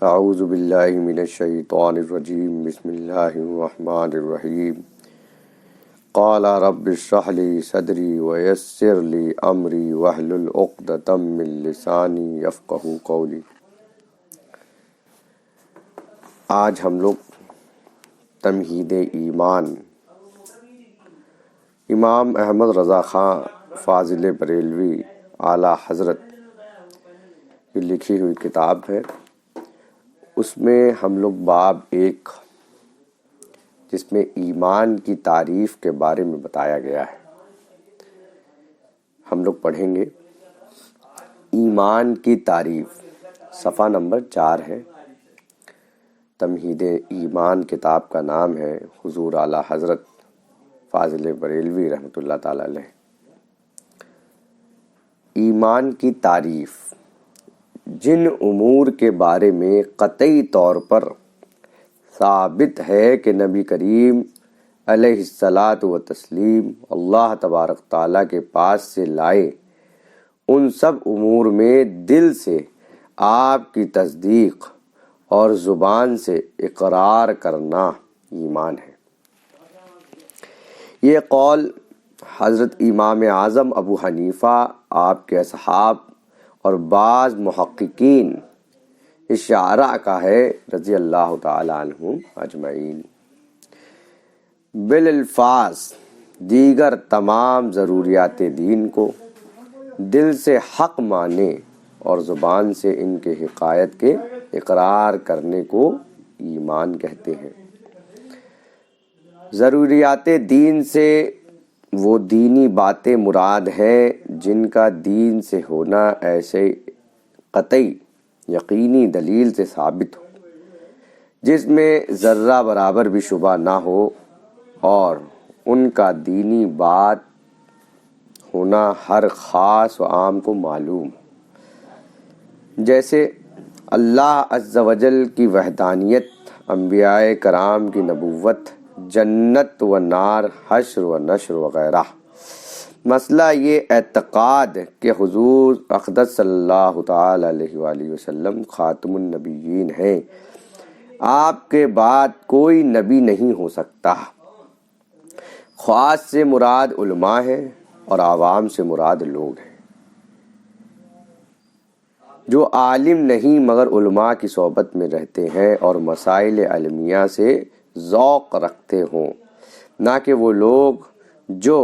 اعوذ باللہ من الشیطان الرجیم بسم اللہ الرحمن الرحیم قال رب اشرح لی صدری ویسر لی امری واحلل عقدۃ من لسانی یفقہوا قولی۔ آج ہم لوگ تمہید ایمان امام احمد رضا خان فاضل بریلوی اعلیٰ حضرت کی لکھی ہوئی کتاب ہے۔ اس میں ہم لوگ باب 1 جس میں ایمان کی تعریف کے بارے میں بتایا گیا ہے ہم لوگ پڑھیں گے۔ ایمان کی تعریف صفحہ نمبر 4 ہے۔ تمہید ایمان کتاب کا نام ہے حضور اعلیٰ حضرت فاضل بریلوی رحمۃ اللہ تعالی علیہ۔ ایمان کی تعریف جن امور کے بارے میں قطعی طور پر ثابت ہے کہ نبی کریم علیہ الصلاۃ والتسلیم اللہ تبارک تعالیٰ کے پاس سے لائے، ان سب امور میں دل سے آپ کی تصدیق اور زبان سے اقرار کرنا ایمان ہے۔ یہ قول حضرت امام اعظم ابو حنیفہ، آپ کے اصحاب اور بعض محققین شعراء کا ہے رضی اللہ تعالی عنہم اجمعین۔ بالالفاظ دیگر تمام ضروریات دین کو دل سے حق مانے اور زبان سے ان کے حقائق کے اقرار کرنے کو ایمان کہتے ہیں۔ ضروریات دین سے وہ دینی باتیں مراد ہیں جن کا دین سے ہونا ایسے قطعی یقینی دلیل سے ثابت ہو، جس میں ذرہ برابر بھی شبہ نہ ہو، اور ان کا دینی بات ہونا ہر خاص و عام کو معلوم ہو، جیسے اللہ عز و جل کی وحدانیت، انبیاء کرام کی نبوت، جنت و نار، حشر و نشر وغیرہ۔ مسئلہ یہ اعتقاد کہ حضور اقدس صلی اللہ تعالی علیہ وآلہ وسلم خاتم النبیین ہیں، آپ کے بعد کوئی نبی نہیں ہو سکتا۔ خاص سے مراد علماء ہیں اور عوام سے مراد لوگ ہیں جو عالم نہیں مگر علماء کی صحبت میں رہتے ہیں اور مسائل علمیہ سے ذوق رکھتے ہوں، نہ کہ وہ لوگ جو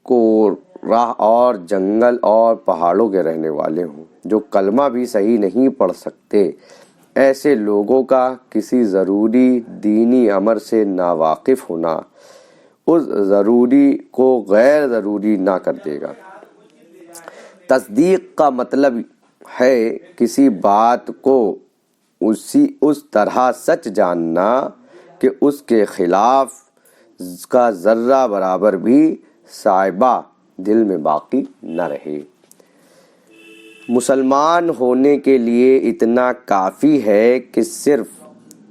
کوراہ اور جنگل اور پہاڑوں کے رہنے والے ہوں، جو کلمہ بھی صحیح نہیں پڑھ سکتے۔ ایسے لوگوں کا کسی ضروری دینی امر سے ناواقف ہونا اس ضروری کو غیر ضروری نہ کر دے گا۔ تصدیق کا مطلب ہے کسی بات کو اس طرح سچ جاننا کہ اس کے خلاف کا ذرہ برابر بھی شائبہ دل میں باقی نہ رہے۔ مسلمان ہونے کے لیے اتنا کافی ہے کہ صرف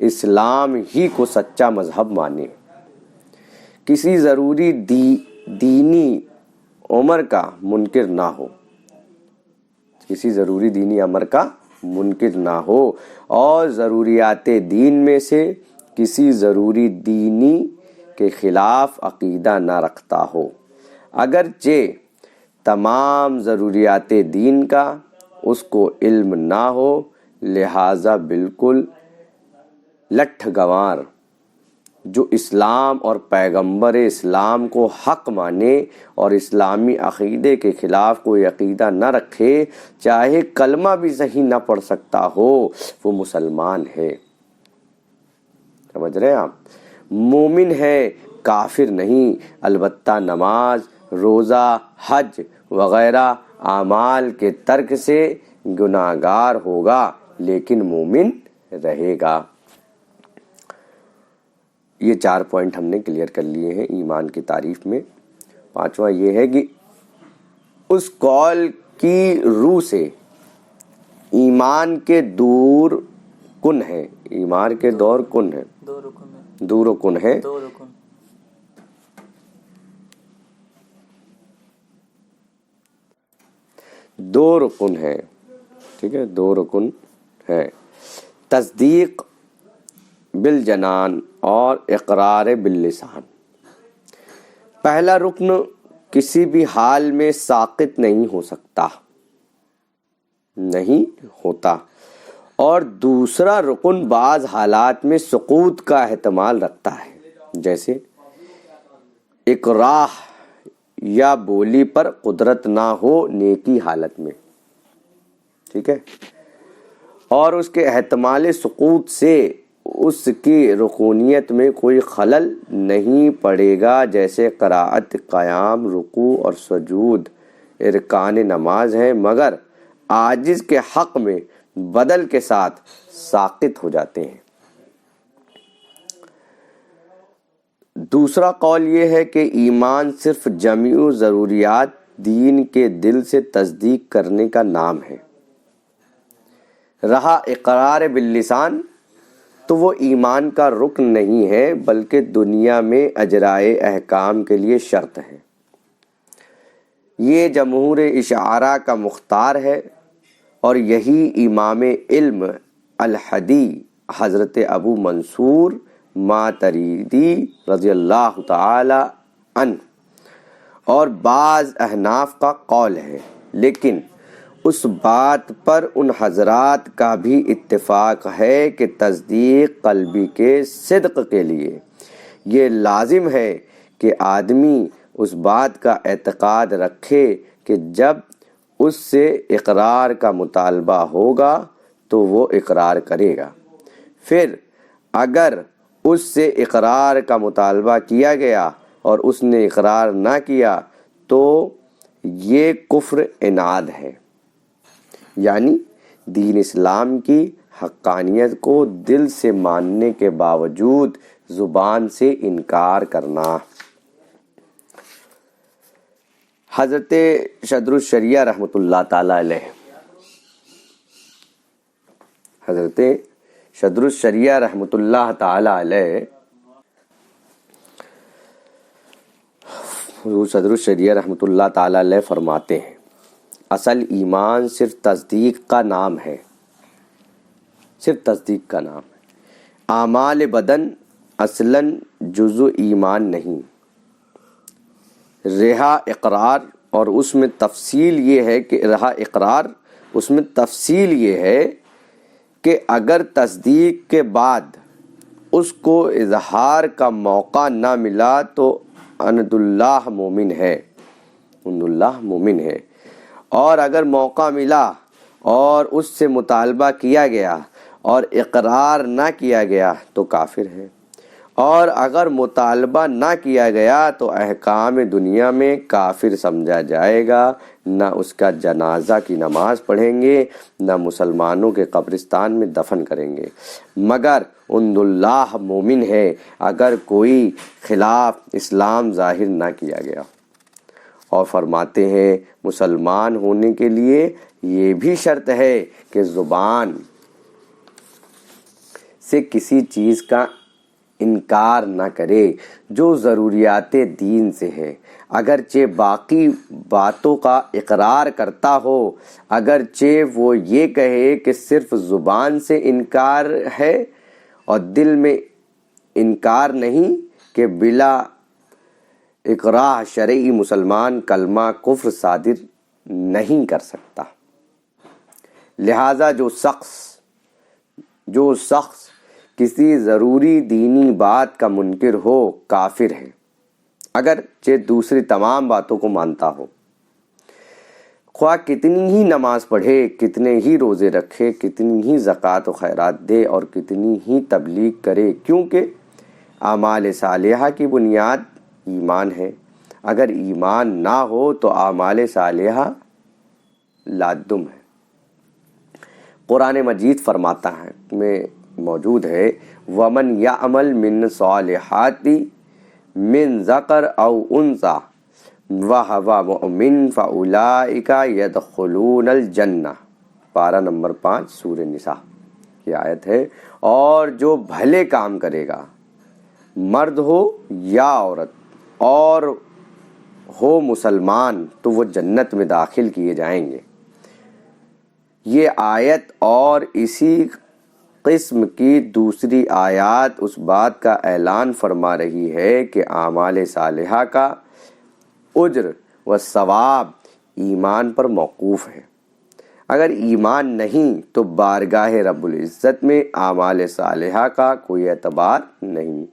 اسلام ہی کو سچا مذہب مانے، کسی ضروری دینی امر کا منکر نہ ہو، کسی ضروری دینی امر کا منکر نہ ہو، اور ضروریات دین میں سے کسی ضروری دینی کے خلاف عقیدہ نہ رکھتا ہو، اگرچہ تمام ضروریات دین کا اس کو علم نہ ہو، لہٰذا بالکل لٹھ گنوار جو اسلام اور پیغمبر اسلام کو حق مانے اور اسلامی عقیدے کے خلاف کوئی عقیدہ نہ رکھے، چاہے کلمہ بھی صحیح نہ پڑھ سکتا ہو، وہ مسلمان ہے۔ سمجھ رہے ہیں آپ؟ مومن ہے، کافر نہیں، البتہ نماز، روزہ، حج وغیرہ اعمال کے ترک سے گناہگار ہوگا لیکن مومن رہے گا۔ یہ 4 پوائنٹ ہم نے کلیئر کر لیے ہیں ایمان کی تعریف میں۔ 5واں یہ ہے کہ اس قول کی روح سے ایمان کے دور کن ہے، ایمان کے دور کن ہے، دور و کن ہے، دو رکن ہے، ٹھیک ہے، 2 رکن ہے۔ تصدیق بالجنان اور اقرار باللسان۔ پہلا رکن کسی بھی حال میں ساقط نہیں ہوتا اور دوسرا رکن بعض حالات میں سقوط کا احتمال رکھتا ہے، جیسے اکراہ یا بولی پر قدرت نہ ہو نیکی حالت میں، ٹھیک ہے، اور اس کے احتمال سقوط سے اس کی رکونیت میں کوئی خلل نہیں پڑے گا، جیسے قراءت، قیام، رکوع اور سجود ارکان نماز ہیں، مگر عاجز کے حق میں بدل کے ساتھ ساقط ہو جاتے ہیں۔ دوسرا قول یہ ہے کہ ایمان صرف جمیع ضروریات دین کے دل سے تصدیق کرنے کا نام ہے۔ رہا اقرار باللسان تو وہ ایمان کا رکن نہیں ہے بلکہ دنیا میں اجرائے احکام کے لیے شرط ہے۔ یہ جمہور اشاعرہ کا مختار ہے اور یہی امام علم الحدی حضرت ابو منصور ماتریدی رضی اللہ تعالی عنہ اور بعض احناف کا قول ہے، لیکن اس بات پر ان حضرات کا بھی اتفاق ہے کہ تصدیق قلبی کے صدق کے لیے یہ لازم ہے کہ آدمی اس بات کا اعتقاد رکھے کہ جب اس سے اقرار کا مطالبہ ہوگا تو وہ اقرار کرے گا، پھر اگر اس سے اقرار کا مطالبہ کیا گیا اور اس نے اقرار نہ کیا تو یہ کفر عناد ہے، یعنی دین اسلام کی حقانیت کو دل سے ماننے کے باوجود زبان سے انکار کرنا۔ حضرت صدر الشریعہ رحمۃ اللہ تعالی علیہ، حضرت صدر الشریعہ رحمۃ اللہ تعالی علیہ، حضور صدر الشریعہ رحمۃ اللہ تعالی علیہ فرماتے ہیں اصل ایمان صرف تصدیق کا نام ہے، صرف تصدیق کا نام ہے۔ اعمال بدن اصلاً جزء ایمان نہیں، رہا اقرار اور اس میں تفصیل یہ ہے کہ اگر تصدیق کے بعد اس کو اظہار کا موقع نہ ملا تو عند اللہ مومن ہے، اور اگر موقع ملا اور اس سے مطالبہ کیا گیا اور اقرار نہ کیا گیا تو کافر ہے، اور اگر مطالبہ نہ کیا گیا تو احکام دنیا میں کافر سمجھا جائے گا، نہ اس کا جنازہ کی نماز پڑھیں گے، نہ مسلمانوں کے قبرستان میں دفن کریں گے، مگر عند اللہ مومن ہے اگر کوئی خلاف اسلام ظاہر نہ کیا گیا۔ اور فرماتے ہیں مسلمان ہونے کے لیے یہ بھی شرط ہے کہ زبان سے کسی چیز کا انکار نہ کرے جو ضروریات دین سے ہے، اگرچہ باقی باتوں کا اقرار کرتا ہو، اگرچہ وہ یہ کہے کہ صرف زبان سے انکار ہے اور دل میں انکار نہیں، کہ بلا اکراہ شرعی مسلمان کلمہ کفر صادر نہیں کر سکتا۔ لہٰذا جو شخص کسی ضروری دینی بات کا منکر ہو کافر ہے، اگرچہ دوسری تمام باتوں کو مانتا ہو، خواہ کتنی ہی نماز پڑھے، کتنے ہی روزے رکھے، کتنی ہی زکوٰۃ و خیرات دے اور کتنی ہی تبلیغ کرے، کیونکہ اعمال صالحہ کی بنیاد ایمان ہے۔ اگر ایمان نہ ہو تو اعمال صالحہ لازم ہے۔ قرآن مجید فرماتا ہے میں موجود ہے وَمَنْ يَعْمَلْ مِنْ صَالِحَاتِ مِنْ ذَكَرٍ أَوْ أُنْثَىٰ وَهُوَ مُؤْمِنٌ فَأُولَٰئِكَ يَدْخُلُونَ الْجَنَّةَ، پارہ نمبر 5 سورہ نساء یہ آیت ہے۔ اور جو بھلے کام کرے گا، مرد ہو یا عورت، اور ہو مسلمان، تو وہ جنت میں داخل کیے جائیں گے۔ یہ آیت اور اسی قسم کی دوسری آیات اس بات کا اعلان فرما رہی ہے کہ اعمال صالحہ کا اجر و ثواب ایمان پر موقوف ہے۔ اگر ایمان نہیں تو بارگاہ رب العزت میں اعمال صالحہ کا کوئی اعتبار نہیں،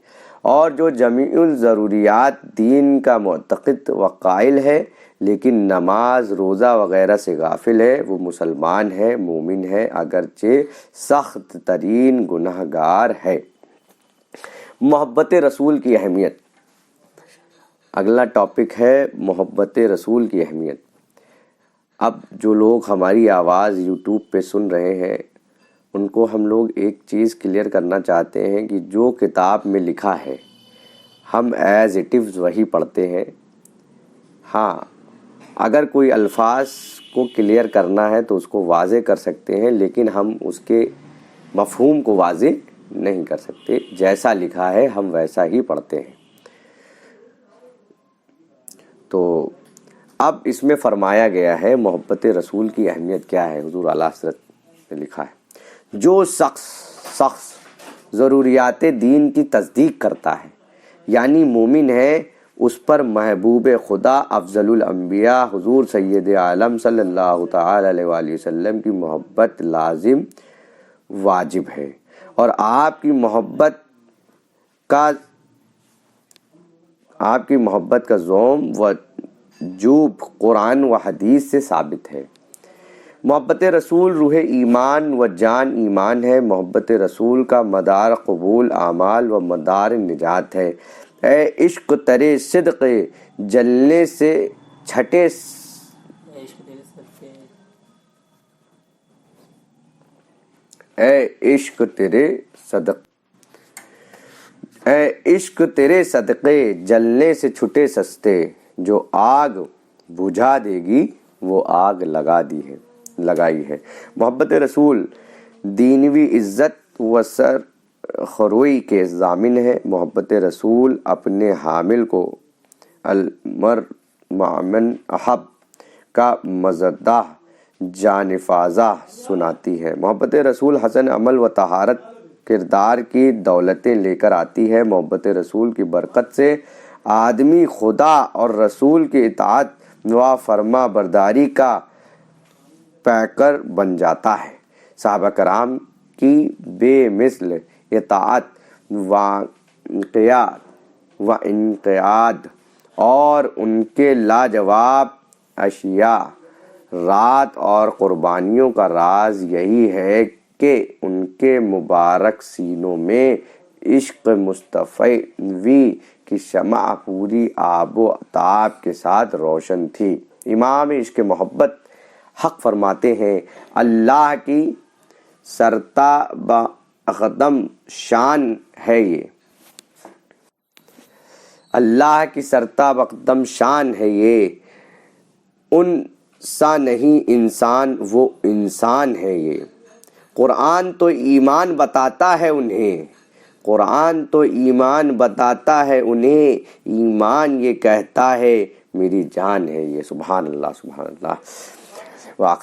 اور جو جمیع الضروریات دین کا معتقد و قائل ہے لیکن نماز روزہ وغیرہ سے غافل ہے، وہ مسلمان ہے، مومن ہے، اگرچہ سخت ترین گناہ گار ہے۔ محبت رسول کی اہمیت۔ اگلا ٹاپک ہے محبت رسول کی اہمیت۔ اب جو لوگ ہماری آواز یوٹیوب پہ سن رہے ہیں ان کو ہم لوگ ایک چیز کلیئر کرنا چاہتے ہیں کہ جو کتاب میں لکھا ہے ہم ایز اٹ از وہی پڑھتے ہیں۔ ہاں، اگر کوئی الفاظ کو کلیئر کرنا ہے تو اس کو واضح کر سکتے ہیں، لیکن ہم اس کے مفہوم کو واضح نہیں کر سکتے۔ جیسا لکھا ہے ہم ویسا ہی پڑھتے ہیں۔ تو اب اس میں فرمایا گیا ہے محبت رسول کی اہمیت کیا ہے۔ حضور اعلیٰ حضرت نے لکھا ہے، جو شخص ضروریات دین کی تصدیق کرتا ہے یعنی مومن ہے، اس پر محبوب خدا افضل الانبیاء حضور سید عالم صلی اللہ تعالی علیہ وآلہ وسلم کی محبت لازم واجب ہے، اور آپ کی محبت کا زوم و جوب قرآن و حدیث سے ثابت ہے۔ محبت رسول روح ایمان و جان ایمان ہے۔ محبت رسول کا مدار قبول اعمال و مدار نجات ہے۔ اے عشق ترے صدق جلنے سے چھٹے اے عشق تیرے صدقے جلنے سے چھٹے سستے، جو آگ بجھا دے گی وہ آگ لگائی ہے۔ محبت رسول دینوی عزت و سر خروئی کے ضامن ہے۔ محبت رسول اپنے حامل کو المر معمن احب کا مزدہ جانفازہ سناتی ہے۔ محبت رسول حسن عمل و طہارت کردار کی دولتیں لے کر آتی ہے۔ محبت رسول کی برکت سے آدمی خدا اور رسول کی اطاعت و فرما برداری کا پیکر بن جاتا ہے۔ صحابہ کرام کی بے مثل اطاعت و انقیاد اور ان کے لاجواب اشیاء رات اور قربانیوں کا راز یہی ہے کہ ان کے مبارک سینوں میں عشق مصطفی کی شمع پوری آب و تاب کے ساتھ روشن تھی۔ امام عشق محبت حق فرماتے ہیں، اللہ کی سرتاب اقدم شان ہے یہ، اللہ کی سرتاب اقدم شان ہے یہ، ان سا نہیں انسان وہ انسان ہے یہ۔ قرآن تو ایمان بتاتا ہے انہیں، قرآن تو ایمان بتاتا ہے انہیں، ایمان یہ کہتا ہے میری جان ہے یہ۔ سبحان اللہ، سبحان اللہ۔ وآخر